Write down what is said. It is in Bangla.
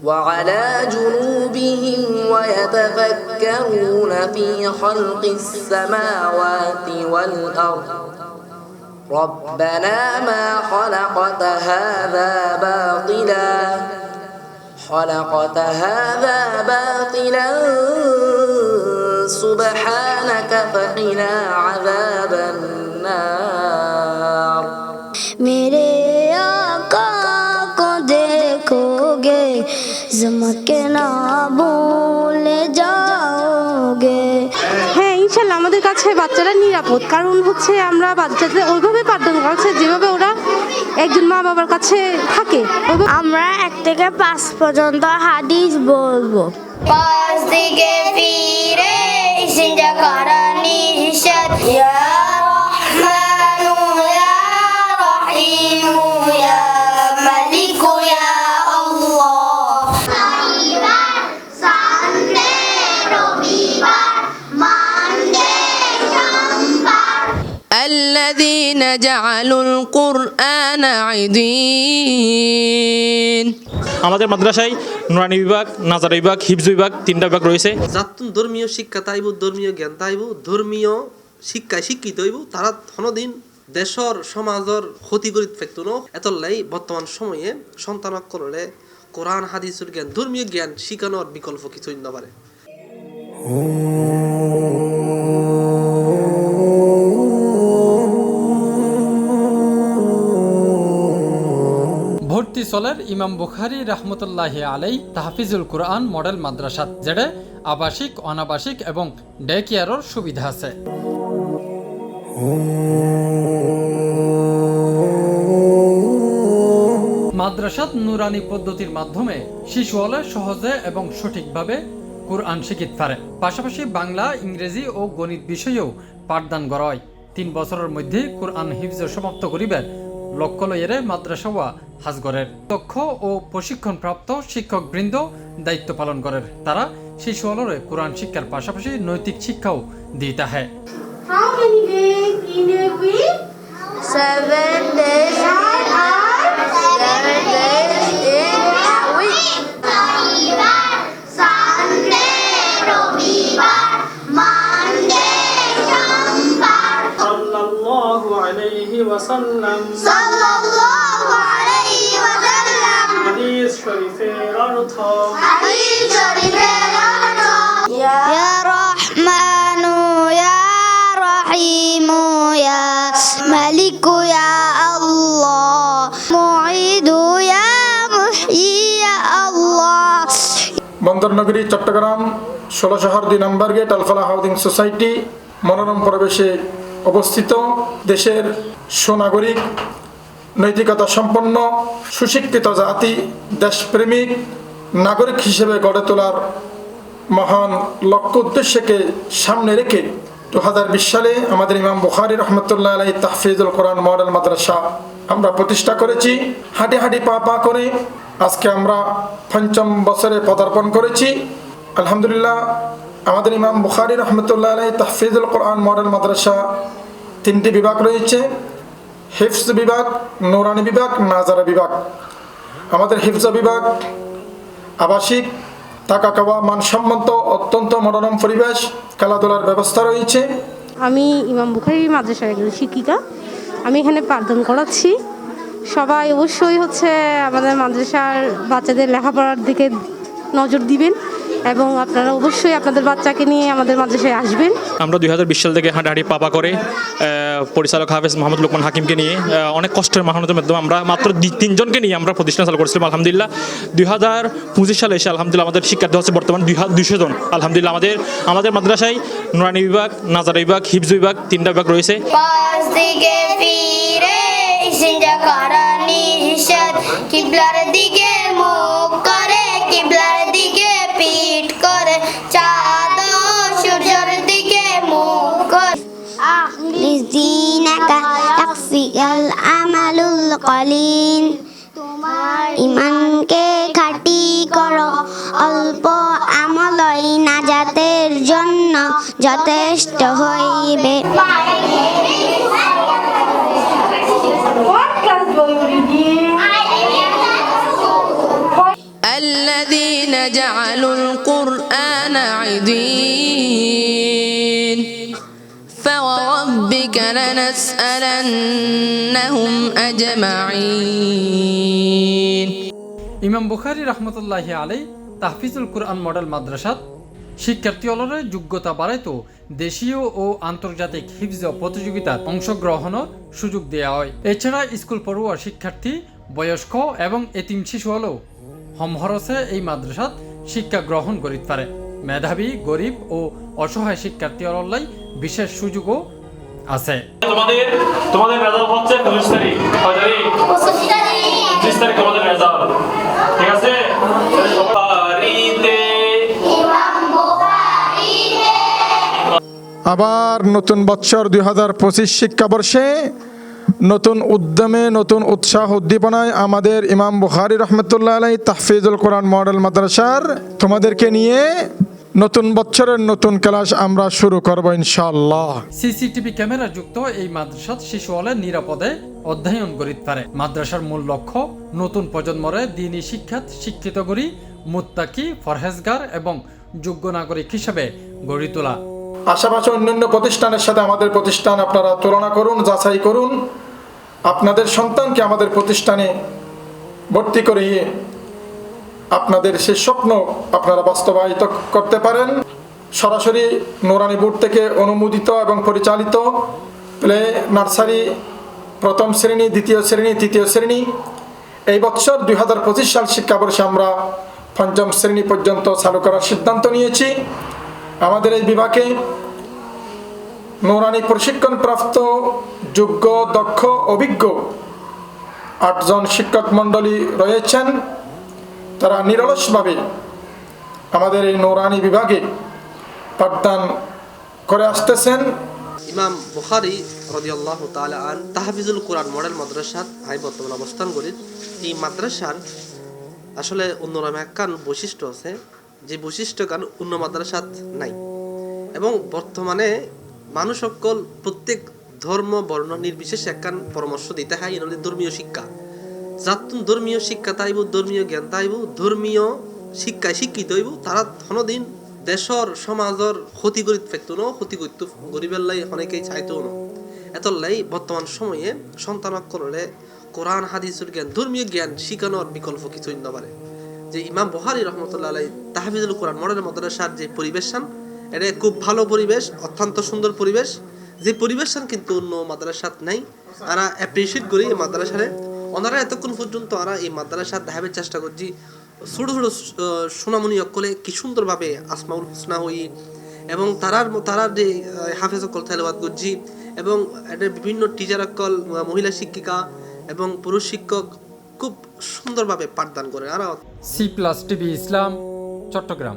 وعلى جنوبهم ويتفكرون في خلق السماوات والأرض ربنا ما خلقت هذا باطلا سبحانك فقنا عذاب النار मेरे आका को देखोगे ज़मके ना भूल जाओगे। হ্যাঁ ইনশাল্লাহ আমাদের কাছে বাচ্চারা নিরাপদ, কারণ হচ্ছে আমরা বাচ্চাদের ওইভাবে পাঠদান করাচ্ছি যেভাবে ওরা একজন মা বাবার কাছে থাকে। আমরা 1 থেকে 5 পর্যন্ত হাদিস বলবো। পাঁচ দিকে ফিরে সিজদা করা নিষেধ। ইয়া রহমানু ইয়া রহিমু ইয়া মালিকু ইয়া আল্লাহ। শনিবার সানডে রবিবার মানডে সোমবার। الذين جعلوا القرآن عضين আমাদের মাদ্রাসায় নুরানি বিভাগ, নাজারা বিভাগ, হিফজ বিভাগ 3টা বিভাগ রয়েছে। যাতুন ধর্মীয় শিক্ষা তাইব, ধর্মীয় জ্ঞান তাইব, ধর্মীয় শিক্ষায় শিক্ষিত হইব, তারা কোনোদিন দেশর সমাজের ক্ষতি করি ফেকতো না। এতলাই বর্তমান সময়ে সন্তানক করলে কোরআন হাদিসের জ্ঞান, ধর্মীয় জ্ঞান শিখানোর বিকল্প কিছুই না পারে। ভর্তি চলের ইমাম বুখারী রহমতুল্লাহি আলাই তাহফিজুল কুরআন মডেল মাদ্রাসাত, যেটা আবাসিক, অনাবাসিক এবং ডে কেয়ারের সুবিধা আছে। মাদ্রাসাত নুরানি পদ্ধতির মাধ্যমে শিশু হলে সহজে এবং সঠিকভাবে কুরআন শিখিতে পারে। পাশাপাশি বাংলা, ইংরেজি ও গণিত বিষয়েও পাঠদান করা হয়। 3 বছরের মধ্যে কুরআন হিফজ সমাপ্ত করিবার লক্ষ্য লইয়ে মাদ্রাসা ওয়া হাজগরের দক্ষ ও প্রশিক্ষণপ্রাপ্ত শিক্ষকবৃন্দ দায়িত্ব পালন করেন। তারা শিশু হলরে কোরআন শিক্ষার পাশাপাশি নৈতিক শিক্ষাও দিতে হয়। How many days in a week? 7 days in a 7 days in a week. শনিবার সানডে রবিবার মানডে সোমবার। সাল্লাল্লাহু আলাইহি ওয়াসাল্লাম সাল্লাল্লাহু আলাইহি ওয়াসাল্লাম। হাদিস শরীফের অর্থ। হাদিস শরীফের অর্থ। ইয়া রহমানু ইয়া রহিমু ইয়া মালিকু ইয়া আল্লাহ। মুঈদু ইয়া মুহয়ি ইয়া আল্লাহ। বন্দরনগরী চট্টগ্রাম 16 শহর 2 নম্বর গেট আলফালা হাউজিং সোসাইটি মনোরম পরিবেশে অবস্থিত দেশের সুনাগরিক, নৈতিকতা সম্পন্ন, সুশিক্ষিত জাতি, দেশপ্রেমিক নাগরিক হিসেবে গড়ে তোলার মহান লক্ষ্য উদ্দেশ্যকে সামনে রেখে 2020 সালে আমাদের ইমাম বুখারী রহমতুল্লাহ আলাইহি তাহফিজুল কোরআন মডেল মাদ্রাসা আমরা প্রতিষ্ঠা করেছি। হাঁটি হাঁটি পা পা করে আজকে আমরা 5ম বছরে পদার্পণ করেছি। আলহামদুলিল্লাহ, আমাদের ইমাম বুখারী রহমতুল্লাহ আলাইহি তাহফিজুল কোরআন মডেল মাদ্রাসা 3টি বিভাগ রয়েছে: হিফজ বিভাগ, নুরানি বিভাগ, নাজারা বিভাগ। আমাদের হিফজ বিভাগ আবাসিক, থাকা খাওয়া মানসম্মত অত্যন্ত মনোরম পরিবেশ, খেলাধুলার ব্যবস্থা রয়েছে। আমি ইমাম বুখারী মাদ্রাসার একজন শিক্ষিকা, আমি এখানে পাঠদান করাচ্ছি। সবাই অবশ্যই হচ্ছে আমাদের মাদ্রাসার বাচ্চাদের লেখাপড়ার দিকে নজর দিবেন এবং আপনারা অবশ্যই আপনাদের বাচ্চাকে নিয়ে আমাদের মাদ্রাসায় আসবেন। আমরা 2020 সাল থেকে হাঁটাহাঁটি পাপা করে পরিচালক হাফেজ মোহাম্মদ লোকমান হাকিমকে নিয়ে অনেক কষ্টের মেহনতের মাধ্যমে আমরা মাত্র 3জনকে নিয়ে আমরা প্রতিষ্ঠান চালু করেছিলাম। আলহামদুলিল্লাহ 2025 সালে এসে আলহামদুলিল্লাহ আমাদের শিক্ষার্থী হচ্ছে বর্তমান 200 জন। আলহামদুলিল্লাহ আমাদের মাদ্রাসায় নুরানি বিভাগ, নাজারা বিভাগ, হিফজ বিভাগ 3টা বিভাগ রয়েছে। পাঁচ দিকে ফিরে সিজদা করা নিষেধ। কিবলার দিকে মুখ করে, কিবলার দিকে পিঠ করে, চাঁদ ও সূর্যের দিকে মুখ করে। লিজিনাকা ইয়াকফিকাল আমালুল কলিল। ইমানকে খাঁটি করো, অল্প আমলই নাজাতের জন্য যথেষ্ট হইবে। الذين جعلوا القرآن عضين فوربك لنسألنهم أجمعين ইমাম বুখারী রহমতুল্লাহি আলাই তাহফিজুল কুরআন মডেল মাদ্রাসাত শিক্ষার্থীসকলের যোগ্যতা বাড়াইতো দেশীয় ও আন্তর্জাতিক হিফজ প্রতিযোগিতার অংশগ্রহণের সুযোগ দেওয়া হয়। এছাড়া স্কুল পড়ুয়া শিক্ষার্থী, বয়স্ক এবং এতিম শিশু হলেও হমহরসে এই মাদ্রাসাত শিক্ষা গ্রহণ করিতে পারে। মেধাবী, গরিব ও অসহায় শিক্ষার্থীসকলের বিশেষ সুযোগও আছে। তোমাদের রেজাল্ট হচ্ছে 25 তারিখ। কয় তারিখ? 25 তারিখ তোমাদের রেজাল্ট। ঠিক আছে? আবার নতুন বৎসর 2025 শিক্ষাবর্ষে নতুন উদ্যমে, নতুন উৎসাহ উদ্দীপনায় আমাদের ইমাম বুখারী রহমতুল্লাহ আলাইহি তাহফিজুল কোরআন মডেল মাদ্রাসার তোমাদেরকে নিয়ে নতুন বৎসরের নতুন ক্লাস আমরা শুরু করব ইনশাআল্লাহ। সিসিটিভি ক্যামেরা যুক্ত এই মাদ্রাসাত শিশু হলে নিরাপদে অধ্যয়ন করিতে পারে। মাদ্রাসার মূল লক্ষ্য নতুন প্রজন্মরে দ্বীনি শিক্ষাত শিক্ষিত করি মুত্তাকি, ফরহেজগার এবং যোগ্য নাগরিক হিসেবে গড়ে তোলা। আশেপাশে অন্যান্য প্রতিষ্ঠানের সাথে আমাদের প্রতিষ্ঠান আপনারা তুলনা করুন, যাচাই করুন। আপনাদের সন্তানকে আমাদের প্রতিষ্ঠানে ভর্তি করিয়ে আপনাদের সেই স্বপ্ন আপনারা বাস্তবায়িত করতে পারেন। সরাসরি নুরানি বোর্ড থেকে অনুমোদিত এবং পরিচালিত প্লে নার্সারি প্রথম শ্রেণী, দ্বিতীয় শ্রেণী, তৃতীয় শ্রেণী এই বছর 2025 সাল শিক্ষাবর্ষে আমরা পঞ্চম শ্রেণী পর্যন্ত চালু করার সিদ্ধান্ত নিয়েছি। আমাদের এই বিভাগে নুরানি প্রশিক্ষণপ্রাপ্ত, যোগ্য, দক্ষ, অভিজ্ঞ 8 জন শিক্ষক মণ্ডলী রয়েছেন। তারা নিরলসভাবে আমাদের এই নুরানি বিভাগে পাঠদান করে আসতেছেন। ইমাম বুখারী রাদিয়াল্লাহু তাআলা আন তাহফিজুল কোরআন মডেল মাদ্রাসাত বর্তমানে অবস্থান করি। এই মাদ্রাসার আসলে অন্যরকম একখান বৈশিষ্ট্য আছে, যে বৈশিষ্ট্য কারণ অন্য মাদ্রাসাত নাই। এবং বর্তমানে মানুষ সকল প্রত্যেক ধর্ম বর্ণ নির্বিশেষে একখান পরামর্শ দিতে হয় এর ধর্মীয় শিক্ষা। যাতুন ধর্মীয় শিক্ষা তাইব, ধর্মীয় জ্ঞান তাইব, ধর্মীয় শিক্ষায় শিক্ষিত হইব, তারা কোনোদিন দেশর সমাজের ক্ষতি করিত ফেকতো না, ক্ষতি করতো গরিবের লাই অনেকেই চাইতো না। এতলাই বর্তমান সময়ে সন্তানক করলে কোরআন হাদিসের জ্ঞান, ধর্মীয় জ্ঞান শিখানোর বিকল্প কিছুই না পারে। যে ইমাম বুখারী রহমতুল্লাহ আলাইহি তাহফিজুল কোরআন মডেল মাদ্রাসার যে পরিবেশন, এটা খুব ভালো পরিবেশ, অত্যন্ত সুন্দর পরিবেশ। যে পরিবেশন কিন্তু অন্য মাদ্রাসাত নাই। আমরা অ্যাপ্রিসিয়েট করি এই মাদ্রাসারে। ওনারা এতক্ষণ পর্যন্ত আমরা এই মাদ্রাসার দেখাবার চেষ্টা করছি ছোটো ছোটো সোনামণি অকলে কি সুন্দরভাবে আসমাউল হুসনা হই এবং তারার যে হাফেজ অকল তেলাওয়াত করছি এবং এটার বিভিন্ন টিচার অকল, মহিলা শিক্ষিকা এবং পুরুষ শিক্ষক খুব সুন্দরভাবে পাঠদান করে। আর C+ টিভি ইসলাম, চট্টগ্রাম।